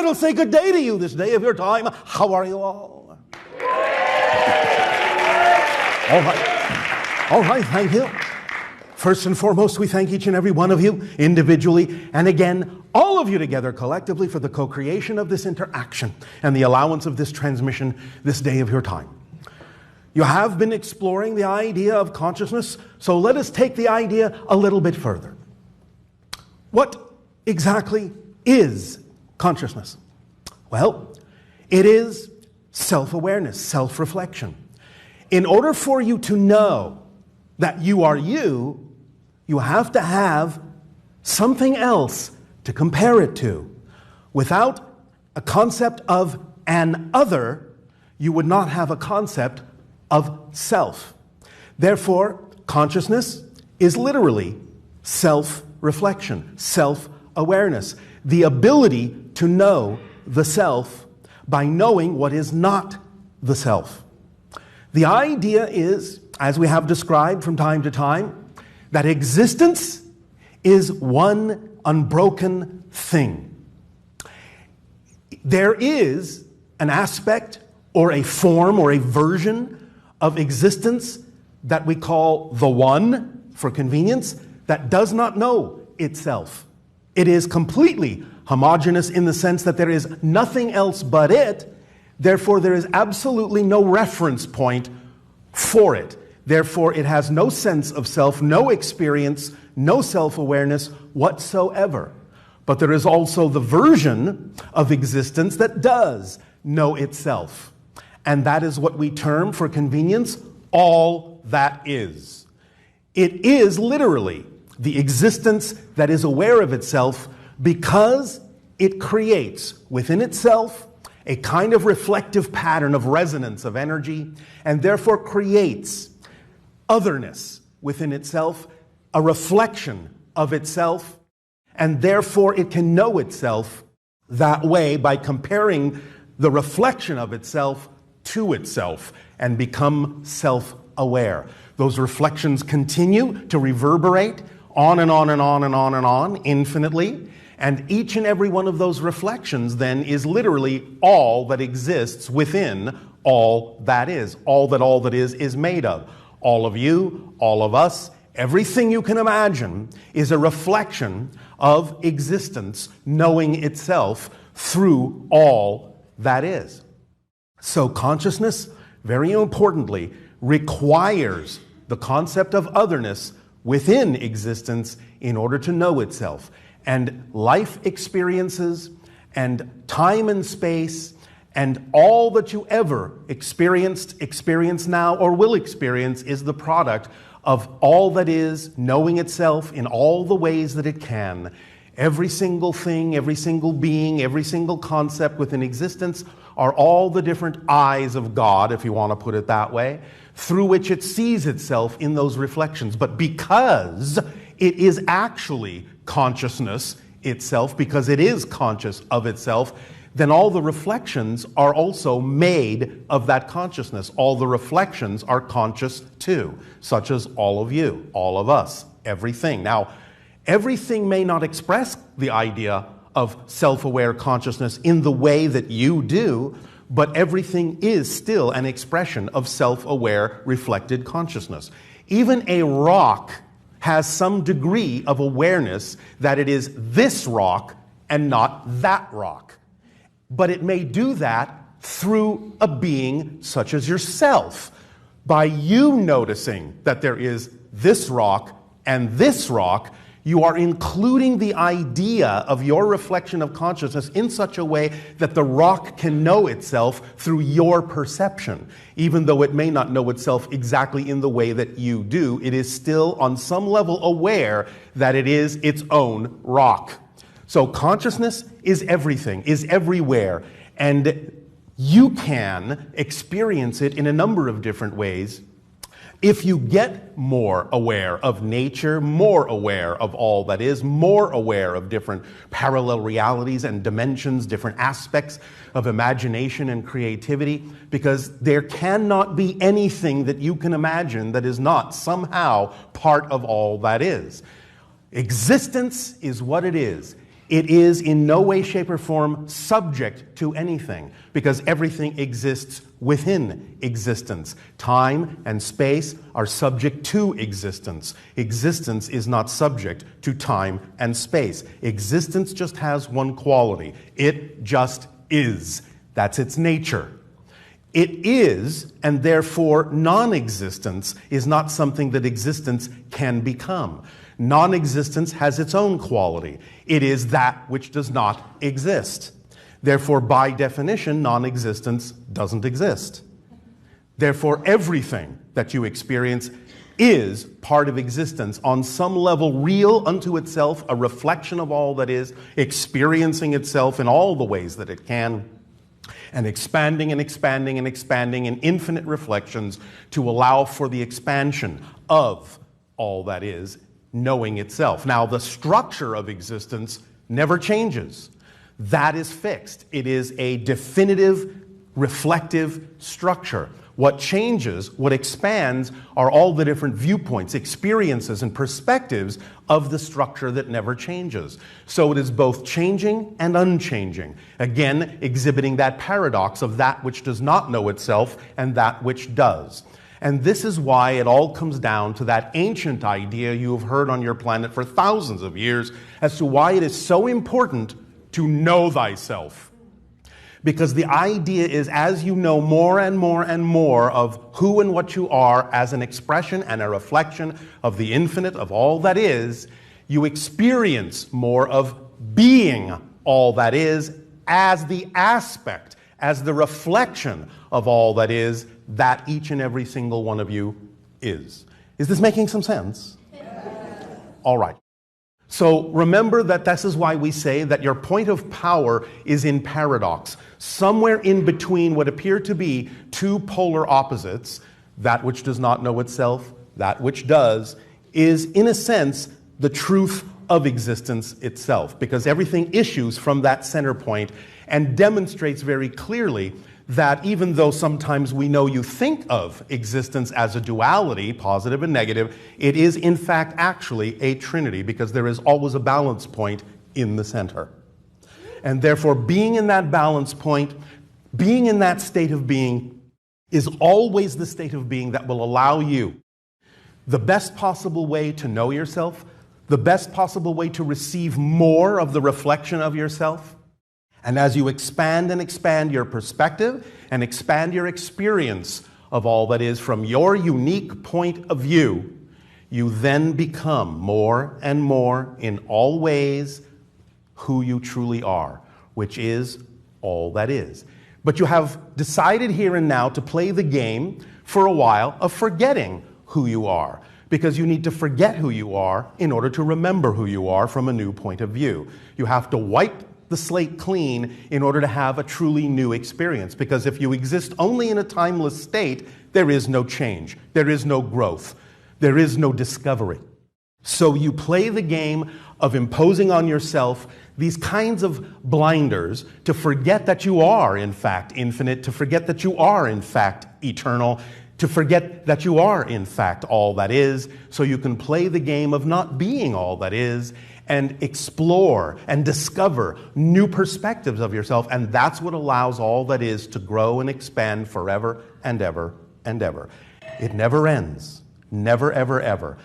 right, I'll say good day to you this day of your time. How are you all? All right, thank you. First and foremost, we thank each and every one of you individually, and again, all of you together collectively for the co-creation of this interaction and the allowance of this transmission this day of your time. You have been exploring the idea of consciousness, so let us take the idea a little bit further. What exactly is consciousness? Well, it is self-awareness, self-reflection. In order for you to know that you are you, you have to have something else to compare it to. Without a concept of an other, you would not have a concept of self. Therefore, consciousness is literally self-reflection, self-awareness, the ability to know the self by knowing what is not the self. The idea is, as we have described from time to time, that existence is one unbroken thing. There is an aspect or a form or a version of existence that we call the one, for convenience, that does not know itself. It is completely homogeneous in the sense that there is nothing else but it. Therefore, there is absolutely no reference point for it. Therefore, it has no sense of self, no experience, no self-awareness whatsoever. But there is also the version of existence that does know itself. And that is what we term, for convenience, all that is. It is literally the existence that is aware of itself because it creates within itself a kind of reflective pattern of resonance of energy, and therefore creates otherness within itself, a reflection of itself, and therefore it can know itself that way by comparing the reflection of itself to itself and become self-aware. Those reflections continue to reverberate on and on and on and on and on infinitely. And each and every one of those reflections then is literally all that exists within all that is made of. All of you, all of us, everything you can imagine is a reflection of existence knowing itself through all that is. So consciousness, very importantly, requires the concept of otherness within existence in order to know itself. And life experiences and time and space and all that you ever experienced, experience now, or will experience is the product of all that is knowing itself in all the ways that it can. Every single thing, every single being, every single concept within existence are all the different eyes of God, if you want to put it that way, through which it sees itself in those reflections. But because it is actually consciousness itself, because it is conscious of itself, then all the reflections are also made of that consciousness. All the reflections are conscious too, such as all of you, all of us, everything. Now, everything may not express the idea of self-aware consciousness in the way that you do, but everything is still an expression of self-aware reflected consciousness. Even a rock has some degree of awareness that it is this rock and not that rock. But it may do that through a being such as yourself. By you noticing that there is this rock and this rock, you are including the idea of your reflection of consciousness in such a way that the rock can know itself through your perception. Even though it may not know itself exactly in the way that you do, it is still on some level aware that it is its own rock. So consciousness is everything, is everywhere, and you can experience it in a number of different ways. If you get more aware of nature, more aware of all that is, more aware of different parallel realities and dimensions, different aspects of imagination and creativity, because there cannot be anything that you can imagine that is not somehow part of all that is. Existence is what it is. It is in no way, shape, or form subject to anything, because everything exists within existence. Time and space are subject to existence. Existence is not subject to time and space. Existence just has one quality. It just is. That's its nature. It is, and therefore non-existence is not something that existence can become. Non-existence has its own quality. It is that which does not exist. Therefore, by definition, non-existence doesn't exist. Therefore, everything that you experience is part of existence, on some level real unto itself, a reflection of all that is, experiencing itself in all the ways that it can, and expanding and expanding and expanding in infinite reflections to allow for the expansion of all that is, knowing itself. Now, the structure of existence never changes. That is fixed. It is a definitive, reflective structure. What changes, what expands, are all the different viewpoints, experiences, and perspectives of the structure that never changes. So it is both changing and unchanging, again, exhibiting that paradox of that which does not know itself and that which does. And this is why it all comes down to that ancient idea you have heard on your planet for thousands of years as to why it is so important to know thyself. Because the idea is, as you know more and more and more of who and what you are as an expression and a reflection of the infinite, of all that is, you experience more of being all that is as the aspect, as the reflection of all that is, that each and every single one of you is. Is this making some sense? All right. So remember that this is why we say that your point of power is in paradox. Somewhere in between what appear to be two polar opposites, that which does not know itself, that which does, is in a sense the truth of existence itself, because everything issues from that center point and demonstrates very clearly that even though sometimes we know you think of existence as a duality, positive and negative, it is in fact actually a trinity, because there is always a balance point in the center. And therefore, being in that balance point, being in that state of being, is always the state of being that will allow you the best possible way to know yourself, the best possible way to receive more of the reflection of yourself. And as you expand and expand your perspective and expand your experience of all that is from your unique point of view, you then become more and more in all ways who you truly are, which is all that is. But you have decided here and now to play the game for a while of forgetting who you are, because you need to forget who you are in order to remember who you are from a new point of view. You have to wipe the slate clean in order to have a truly new experience. Because if you exist only in a timeless state, there is no change, there is no growth, there is no discovery. So you play the game of imposing on yourself these kinds of blinders to forget that you are, in fact, infinite, to forget that you are, in fact, eternal, to forget that you are, in fact, all that is, so you can play the game of not being all that is and explore and discover new perspectives of yourself. And that's what allows all that is to grow and expand forever and ever and ever. It never ends. Never, ever, ever.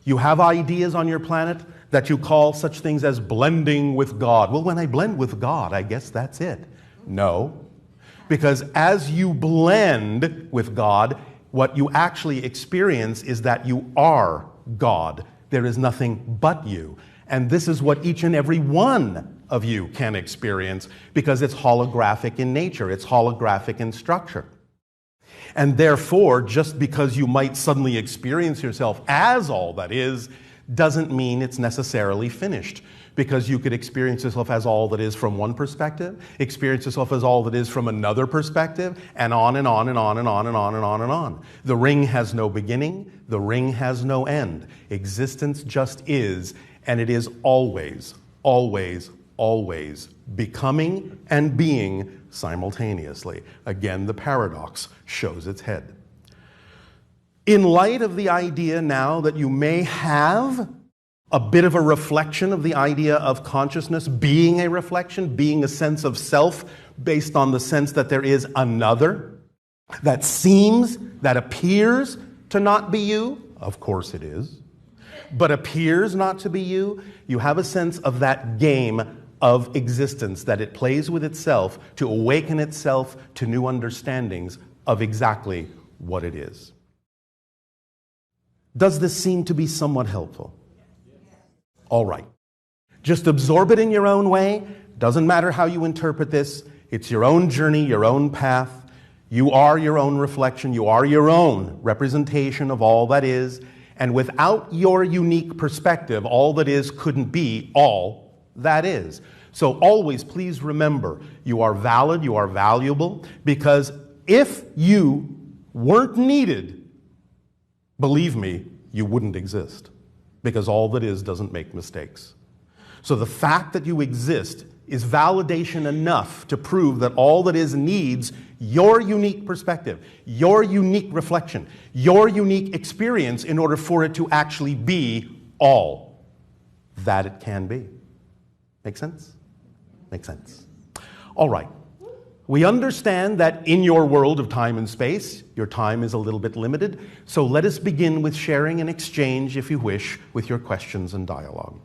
You have ideas on your planet that you call such things as blending with God. Well, when I blend with God, I guess that's it. No. Because as you blend with God, what you actually experience is that you are God. There is nothing but you. And this is what each and every one of you can experience, because it's holographic in nature, it's holographic in structure. And therefore, just because you might suddenly experience yourself as all that is, doesn't mean it's necessarily finished. Because you could experience yourself as all that is from one perspective, experience yourself as all that is from another perspective, and on and on and on and on and on and on and on. The ring has no beginning, the ring has no end. Existence just is. And it is always, always, always becoming and being simultaneously. Again, the paradox shows its head. In light of the idea now that you may have a bit of a reflection of the idea of consciousness being a reflection, being a sense of self based on the sense that there is another that seems, that appears to not be you. Of course it is. But appears not to be you. You have a sense of that game of existence that it plays with itself to awaken itself to new understandings of exactly what it is. Does this seem to be somewhat helpful? All right. Just absorb it in your own way. Doesn't matter how you interpret this. It's your own journey, your own path. You are your own reflection. You are your own representation of all that is. And without your unique perspective, all that is couldn't be all that is. So always please remember, you are valid, you are valuable, because if you weren't needed, believe me, you wouldn't exist, because all that is doesn't make mistakes. So the fact that you exist is validation enough to prove that all that is needs your unique perspective, your unique reflection, your unique experience in order for it to actually be all that it can be. Make sense? Make sense. All right. We understand that in your world of time and space, your time is a little bit limited, so let us begin with sharing and exchange, if you wish, with your questions and dialogue.